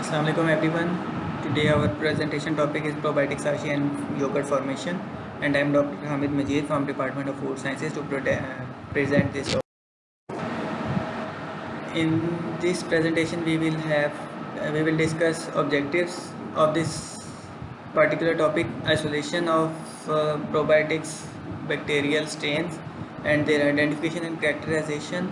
Assalamualaikum everyone. Today our presentation topic is probiotic sachet and yogurt formation, and I am Dr. Hamid Majid from Department of Food Sciences to present this topic. In this presentation we will discuss objectives of this particular topic: isolation of probiotics bacterial strains and their identification and characterization,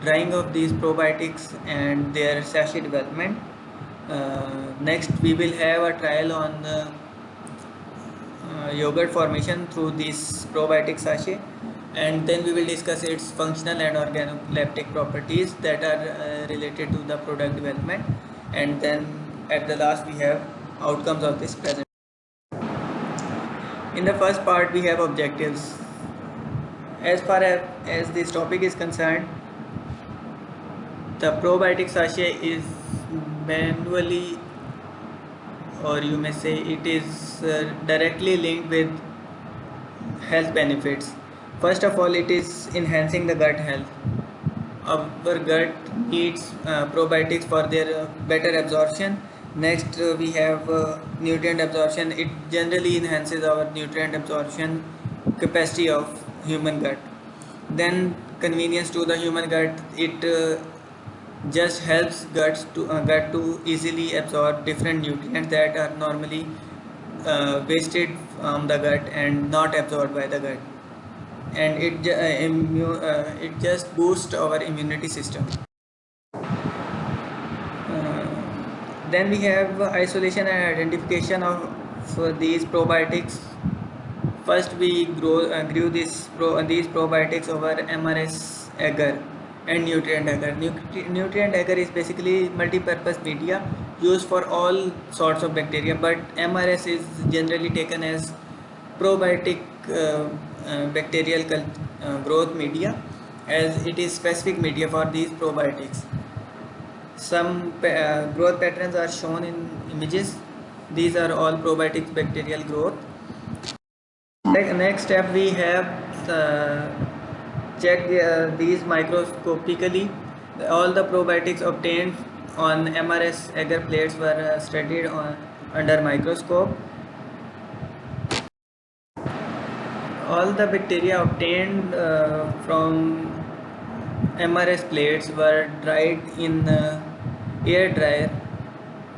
drying of these probiotics and their sachet development. Next, we will have a trial on yogurt formation through this probiotic sachet, and then we will discuss its functional and organoleptic properties that are related to the product development, and then at the last we have outcomes of this presentation. In the first part, we have objectives. As far as this topic is concerned, the probiotic sachet is manually, or you may say it is directly linked with health benefits. First of all, it is enhancing the gut health. Our gut needs probiotics for their better absorption. Next, we have nutrient absorption. It generally enhances our nutrient absorption capacity of human gut. Then convenience to the human gut. It just helps gut to easily absorb different nutrients that are normally wasted from the gut and not absorbed by the gut, and it just boosts our immunity system. Then we have isolation and identification of these probiotics. First, we grew these probiotics over MRS agar and nutrient agar. Nutrient agar is basically multi-purpose media used for all sorts of bacteria, but MRS is generally taken as probiotic bacterial growth media, as it is specific media for these probiotics. Some growth patterns are shown in images. These are all probiotics bacterial growth. Next step, we have checked these microscopically. All the probiotics obtained on MRS agar plates were studied under microscope. All the bacteria obtained from MRS plates were dried in air dryer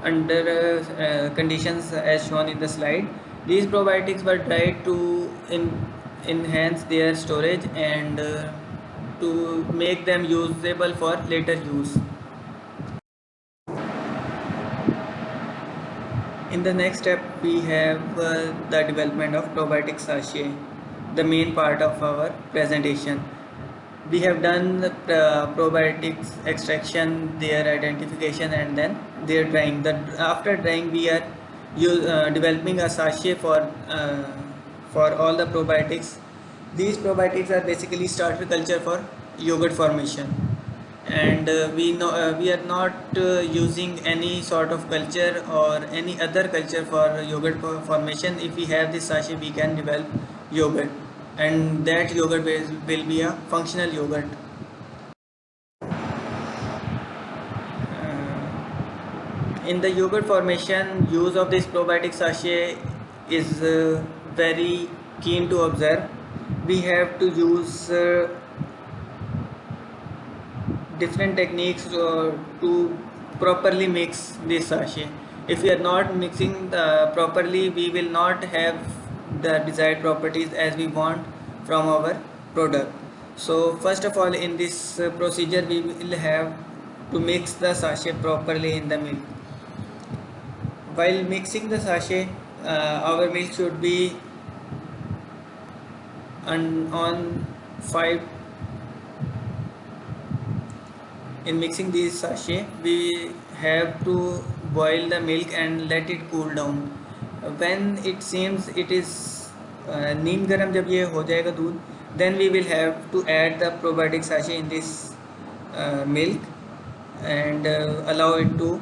under conditions as shown in the slide. These probiotics were dried to enhance their storage and to make them usable for later use. In the next step, we have the development of probiotic sachet, the main part of our presentation. We have done the probiotics extraction, their identification, and then their drying. After drying, we are developing a sachet for all the probiotics. These probiotics are basically starter culture for yogurt formation, and we are not using any sort of culture or any other culture for yogurt formation. If we have this sachet, we can develop yogurt, and that yogurt will be a functional yogurt. In the yogurt formation, use of this probiotic sachet is very keen to observe. We have to use different techniques to properly mix this sachet. If we are not mixing properly, we will not have the desired properties as we want from our product. So first of all, in this procedure, we will have to mix the sachet properly in the milk. While mixing the sachet, our milk should be on 5. In mixing these sachet, we have to boil the milk and let it cool down. When it seems it is neem garam, जब ये हो जाएगा दूध, then we will have to add the probiotic sachet in this milk and allow it to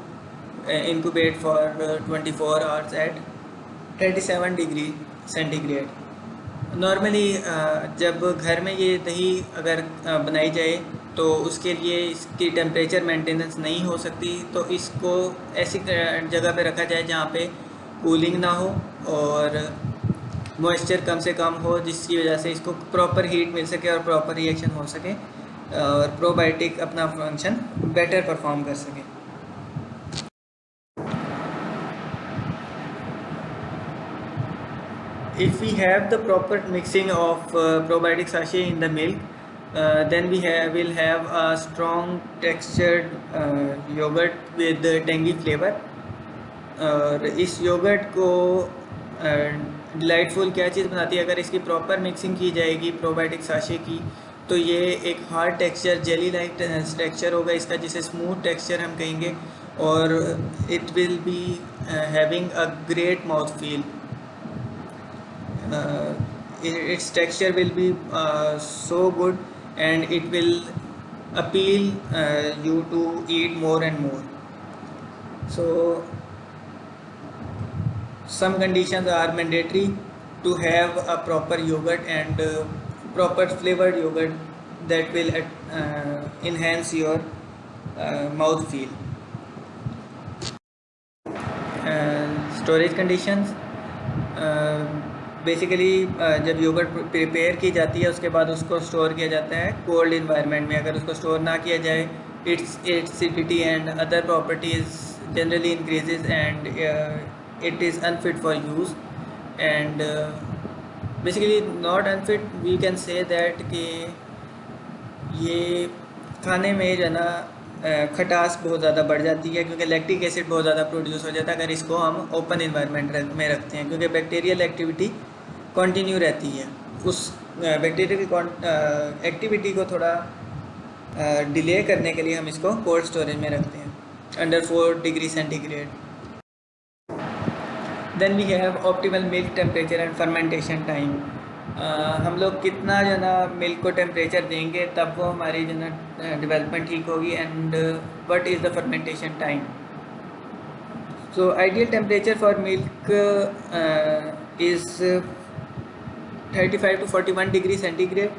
incubate for 24 hours at 27 degree centigrade. Normally जब घर में ये दही अगर बनाई जाए तो उसके लिए इसकी टेम्परेचर मेंटेनेंस नहीं हो सकती, तो इसको ऐसी जगह पे रखा जाए जहाँ पे कूलिंग ना हो और मॉइस्चर कम से कम हो, जिसकी वजह से इसको प्रॉपर हीट मिल सके और प्रॉपर रिएक्शन हो सके और प्रोबायोटिक अपना फंक्शन बेटर परफॉर्म कर सके। If we have the proper mixing of probiotic sachet in the milk, then will have a strong textured yogurt with tangy flavor. और इस योगर्ट को डिलाइटफुल क्या चीज़ बनाती है, अगर इसकी प्रॉपर मिक्सिंग की जाएगी प्रोबायोटिक साशे की, तो ये एक hard texture, jelly like texture होगा इसका, जिसे स्मूथ टेक्सचर हम कहेंगे, और it will be having a great mouth feel. Its texture will be so good, and it will appeal you to eat more and more. So some conditions are mandatory to have a proper yogurt and proper flavored yogurt that will enhance your mouth feel. Storage conditions, basically जब yogurt prepare की जाती है उसके बाद उसको store किया जाता है कोल्ड इन्वायरमेंट में. अगर उसको स्टोर ना किया जाए, its acidity and other properties generally increases and it is unfit for use. And basically not unfit, we can say that कि ये खाने में जो है ना खटास बहुत ज़्यादा बढ़ जाती है, क्योंकि लैक्टिक एसिड बहुत ज़्यादा प्रोड्यूस हो जाता है अगर इसको हम ओपन इन्वायरमेंट में रखते हैं, क्योंकि बैक्टीरियल एक्टिविटी कंटिन्यू रहती है. उस बैक्टीरिया की एक्टिविटी को थोड़ा डिले करने के लिए हम इसको कोल्ड स्टोरेज में रखते हैं under 4 degree centigrade. Then we have optimal milk temperature and fermentation time. हम लोग कितना जो ना मिल्क को टेम्परेचर देंगे तब वो हमारी जो ना डेवलपमेंट ठीक होगी. And what is the fermentation time? So ideal temperature for milk is 35 to 41 degree centigrade.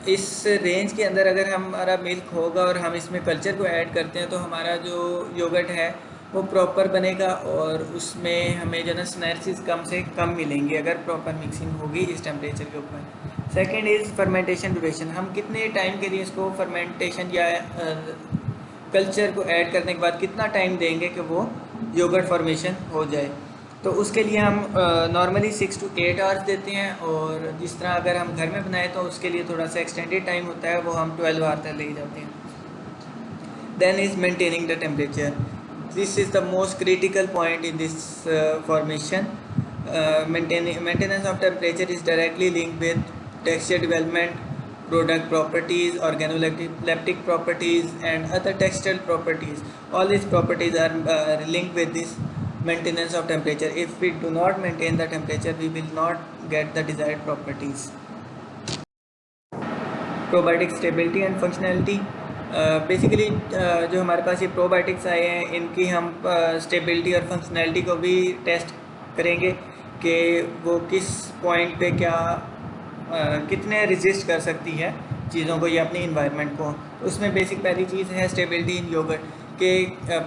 इस रेंज के अंदर अगर हमारा मिल्क होगा और हम इसमें कल्चर को ऐड करते हैं तो हमारा जो योगर्ट है वो प्रॉपर बनेगा और उसमें हमें जो ना स्नैक्स कम से कम मिलेंगे अगर प्रॉपर मिक्सिंग होगी इस टेम्परेचर के ऊपर. Second is fermentation duration. हम कितने टाइम के लिए इसको फर्मेंटेशन या कल्चर को ऐड करने के बाद कितना टाइम देंगे कि वो योगर्ट फॉर्मेशन हो जाए. तो उसके लिए हम नॉर्मली 6 to 8 आवर्स देते हैं, और जिस तरह अगर हम घर में बनाए तो उसके लिए थोड़ा सा एक्सटेंडेड टाइम होता है, वो हम 12 आवर तक ले जाते हैं. Then is maintaining the temperature. This is the most critical point in this formation. Maintenance of temperature is directly linked with texture development, product properties, organoleptic properties, and other textile properties. All these properties are linked with this maintenance of temperature. If we do not maintain the temperature, we will not get the desired properties. Probiotic stability and functionality. Basically जो हमारे पास ये probiotics आए हैं इनकी हम stability और functionality को भी टेस्ट करेंगे कि वो किस पॉइंट पे क्या कितने रेजिस्ट कर सकती है चीज़ों को या अपनी इन्वायरमेंट को. उसमें बेसिक पहली चीज़ है स्टेबिलिटी इन योगर्ट के.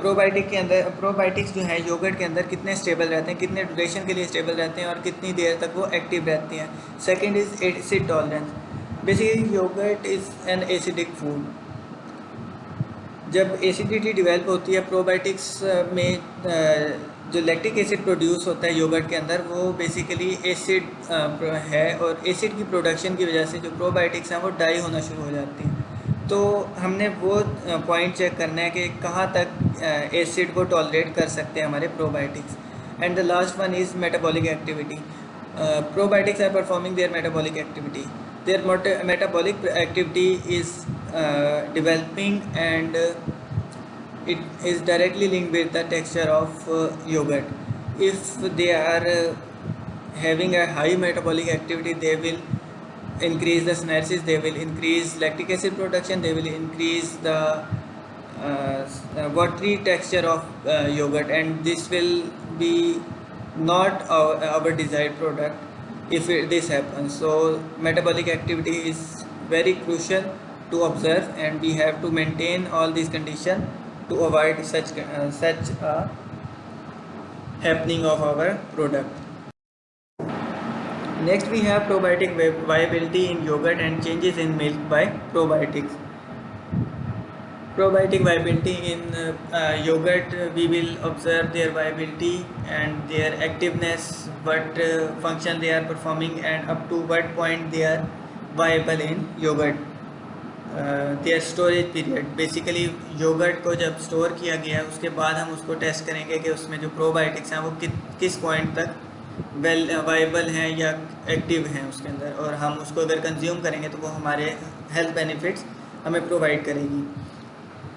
प्रोबायोटिक के अंदर प्रोबायोटिक्स जो है योगर्ट के अंदर कितने स्टेबल रहते हैं, कितने ड्यूरेशन के लिए स्टेबल रहते हैं और कितनी देर तक वो एक्टिव रहते हैं. Second is acid tolerance. Basically yogurt is an acidic food. जब एसिडिटी डेवलप होती है प्रोबायोटिक्स में जो लैक्टिक एसिड प्रोड्यूस होता है योगर्ट के अंदर वो बेसिकली एसिड है, और एसिड की प्रोडक्शन की वजह से जो प्रोबायोटिक्स हैं वो डाई होना शुरू हो जाती हैं. तो हमने वो पॉइंट चेक करना है कि कहाँ तक एसिड को टॉलरेट कर सकते हैं हमारे probiotics. And the last one is metabolic activity. Probiotics are performing their metabolic activity. Their metabolic activity is developing, and it is directly linked with the texture of yogurt. If they are having a high metabolic activity, they will increase the synapses, they will increase lactic acid production, they will increase the watery texture of yogurt, and this will be not our desired product if this happens. So metabolic activity is very crucial to observe, and we have to maintain all these conditions to avoid such happening of our product. Next we have probiotic viability in yogurt and changes in milk by probiotics. Probiotic viability in yogurt, we will observe their viability and their activeness, what function they are performing, and up to what point they are viable in yogurt. their storage period, basically yogurt को जब store किया गया उसके बाद हम उसको test करेंगे कि उसमें जो प्रोबायोटिक्स हैं वो किस पॉइंट तक वेल वाइबल हैं या एक्टिव हैं उसके अंदर, और हम उसको अगर कंज्यूम करेंगे तो वो हमारे हेल्थ बेनिफिट्स हमें प्रोवाइड करेगी.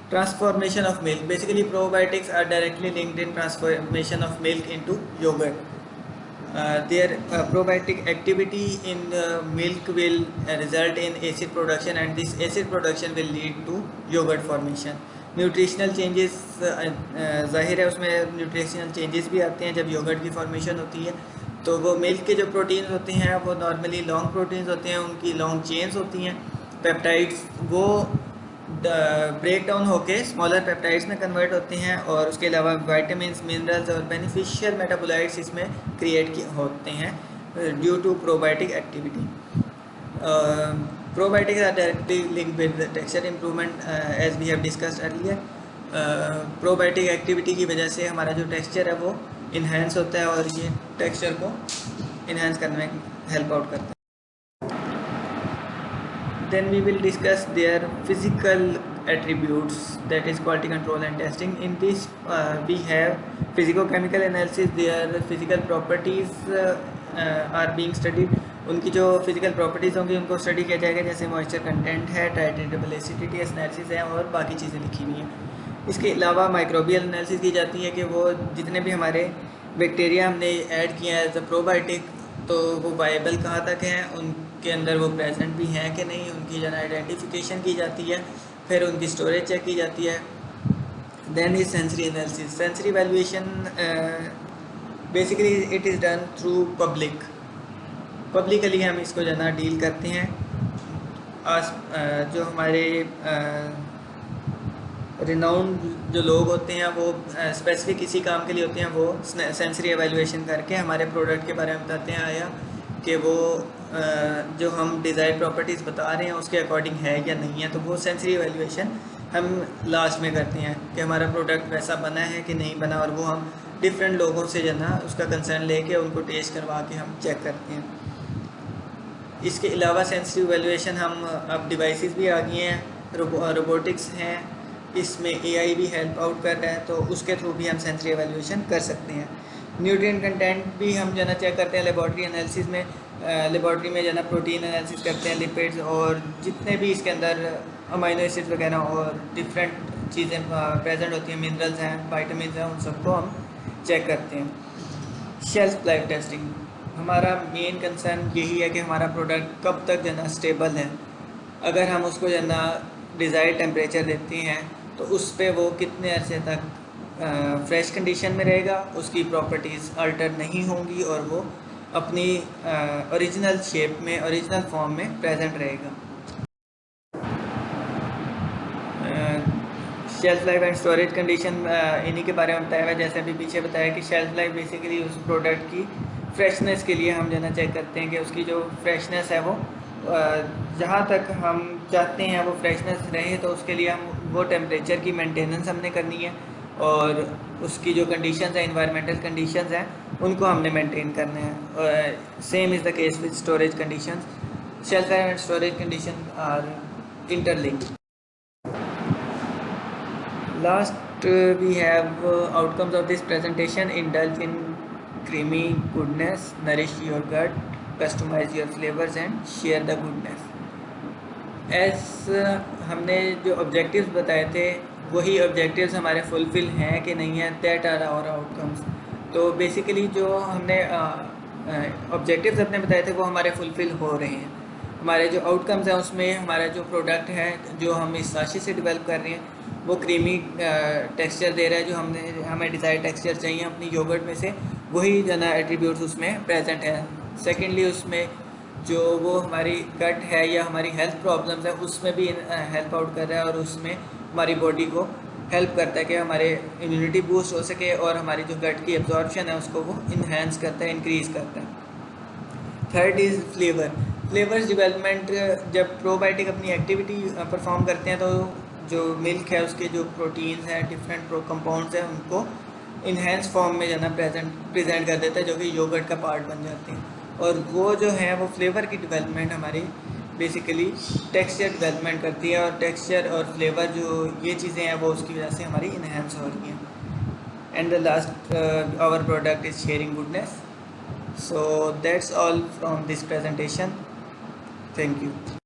Transformation of milk, basically probiotics are directly linked in transformation of milk into yogurt. Their probiotic activity in milk will result in acid production, and this acid production will lead to yogurt formation. Nutritional changes, ज़ाहिर है उसमें nutritional changes भी आते हैं जब yogurt की formation होती है. तो वो मिल्क के जो प्रोटीन्स होते हैं वो नॉर्मली लॉन्ग प्रोटीन्स होते हैं, उनकी लॉन्ग चेन्स होती हैं. पेप्टाइड्स वो ब्रेक डाउन होके स्मॉलर पेप्टाइड्स में कन्वर्ट होते हैं, और उसके अलावा विटामिन्स, मिनरल्स और बेनिफिशियल मेटाबोलाइट्स इसमें क्रिएट होते हैं due to probiotic activity. Probiotics are directly linked with the texture improvement as we have discussed earlier. Probiotic activity की वजह से हमारा जो टेक्सचर है वो इन्हेंस होता है, और ये टेक्सचर को इन्हेंस करने में हेल्प आउट करता है. Then we will discuss their physical attributes, that is quality control and testing. In this we have physicochemical analysis. Their physical properties are being studied. उनकी जो फिजिकल प्रॉपर्टीज़ होंगी उनको study किया जाएगा, जैसे मॉइस्चर कंटेंट है, टाइट्रेटेबल एसिडिटी एनालिसिस है, और बाकी चीज़ें लिखी हुई हैं. इसके अलावा माइक्रोबियल एनालिसिस की जाती है कि वो जितने भी हमारे बैक्टीरिया हमने ऐड किए हैं एज अ प्रोबायोटिक, तो वो वाइबल कहाँ तक हैं, उनके अंदर वो प्रेजेंट भी हैं कि नहीं, उनकी जो आइडेंटिफिकेशन की जाती है, फिर उनकी स्टोरेज चेक की जाती है. Then is sensory analysis. Sensory valuation basically it is done through publicly हम इसको जो ना डील करते हैं. जो हमारे रिनाउंड जो लोग होते हैं वो स्पेसिफिक किसी काम के लिए होते हैं, वो सेंसरी एवेल्यूएशन करके हमारे प्रोडक्ट के बारे में बताते हैं, आया कि वो जो हम डिज़ायर प्रॉपर्टीज़ बता रहे हैं उसके अकॉर्डिंग है या नहीं है. तो वो सेंसरी एवेल्यूएशन हम लास्ट में करते हैं कि हमारा प्रोडक्ट वैसा बना है कि नहीं बना, और वो हम डिफरेंट लोगों से जो ना उसका कंसर्न लेके उनको टेस्ट करवा के हम चेक करते हैं. इसके अलावा सेंसरी एवेल्यूएशन हम अब डिवाइसेस भी आ गई हैं, रोबोटिक्स हैं, इसमें AI भी हेल्प आउट कर रहा है, तो उसके थ्रू भी हम सेंसरी एवेल्यूएशन कर सकते हैं. न्यूट्रिएंट कंटेंट भी हम जो ना चेक करते हैं लेबॉर्ट्री एनालिसिस में. लेबॉर्ट्री में जो ना प्रोटीन एनालिसिस करते हैं, लिपिड्स और जितने भी इसके अंदर अमाइनो एसिड्स वगैरह और डिफरेंट चीज़ें प्रेजेंट होती हैं, मिनरल्स हैं, विटामिन्स हैं, उन सबको हम चेक करते हैं. शेल्फ लाइफ टेस्टिंग, हमारा मेन कंसर्न यही है कि हमारा प्रोडक्ट कब तक जो ना स्टेबल है. अगर हम उसको जो ना डिज़ायर्ड टेम्परेचर देते हैं तो उस पर वो कितने अरसे तक फ्रेश कंडीशन में रहेगा, उसकी प्रॉपर्टीज़ अल्टर नहीं होंगी, और वो अपनी ओरिजिनल शेप में, ओरिजिनल फॉर्म में प्रेजेंट रहेगा. Shelf life and storage condition इन्हीं के बारे में बताया हुआ है. जैसे अभी पीछे बताया कि शेल्फ लाइफ बेसिकली उस प्रोडक्ट की फ्रेशनेस के लिए हम जो ना चेक करते हैं कि उसकी जो फ्रेशनेस है वो जहाँ तक हम चाहते हैं वो फ्रेशनेस रहे, तो उसके लिए हम वो टेम्परेचर की मेंटेनेंस हमने करनी है, और उसकी जो कंडीशंस हैं, इन्वायरमेंटल कंडीशंस हैं, उनको हमने मेंटेन करना है. Same is the case with storage conditions. Shelf life and storage condition are interlinked. Last we have outcomes of this presentation. Indulge in creamy goodness, nourish your gut, customize your flavors and share the goodness. As हमने जो objectives बताए थे वही objectives हमारे fulfil हैं कि नहीं है, that are our outcomes. तो बेसिकली जो हमने objectives अपने बताए थे वो हमारे फुलफिल हो रहे हैं. हमारे जो आउटकम्स हैं उसमें हमारा जो प्रोडक्ट है जो हम इस साशी से डेवलप कर रहे हैं वो क्रीमी टेक्सचर दे रहा है, जो हमें डिज़ायर टेक्सचर चाहिए अपनी योगर्ट में से, वही जो ना एट्रीब्यूट्स उसमें प्रेजेंट है. सेकेंडली उसमें जो वो हमारी गट है या हमारी हेल्थ प्रॉब्लम्स है उसमें भी हेल्प आउट कर रहा है, और उसमें हमारी बॉडी को हेल्प करता है कि हमारे इम्यूनिटी बूस्ट हो सके, और हमारी जो गट की एब्जॉर्प्शन है उसको वो इन्हेंस करता है, इंक्रीज़ करता है। Third is flavours development. जब प्रोबायोटिक अपनी एक्टिविटी परफॉर्म करते हैं तो जो मिल्क है उसके जो प्रोटीन्स हैं, डिफरेंट कंपाउंड्स हैं, उनको इन्हेंस फॉर्म में जो है ना प्रेजेंट कर देता है, जो कि योगर्ट का पार्ट बन जाते हैं। और वो जो है वो फ्लेवर की डेवलपमेंट हमारी बेसिकली टेक्सचर डेवलपमेंट करती है, और टेक्सचर और फ्लेवर जो ये चीज़ें हैं वो उसकी वजह से हमारी इन्हेंस हो रही हैं। And the last hour product is sharing goodness. So that's all from this presentation. Thank you.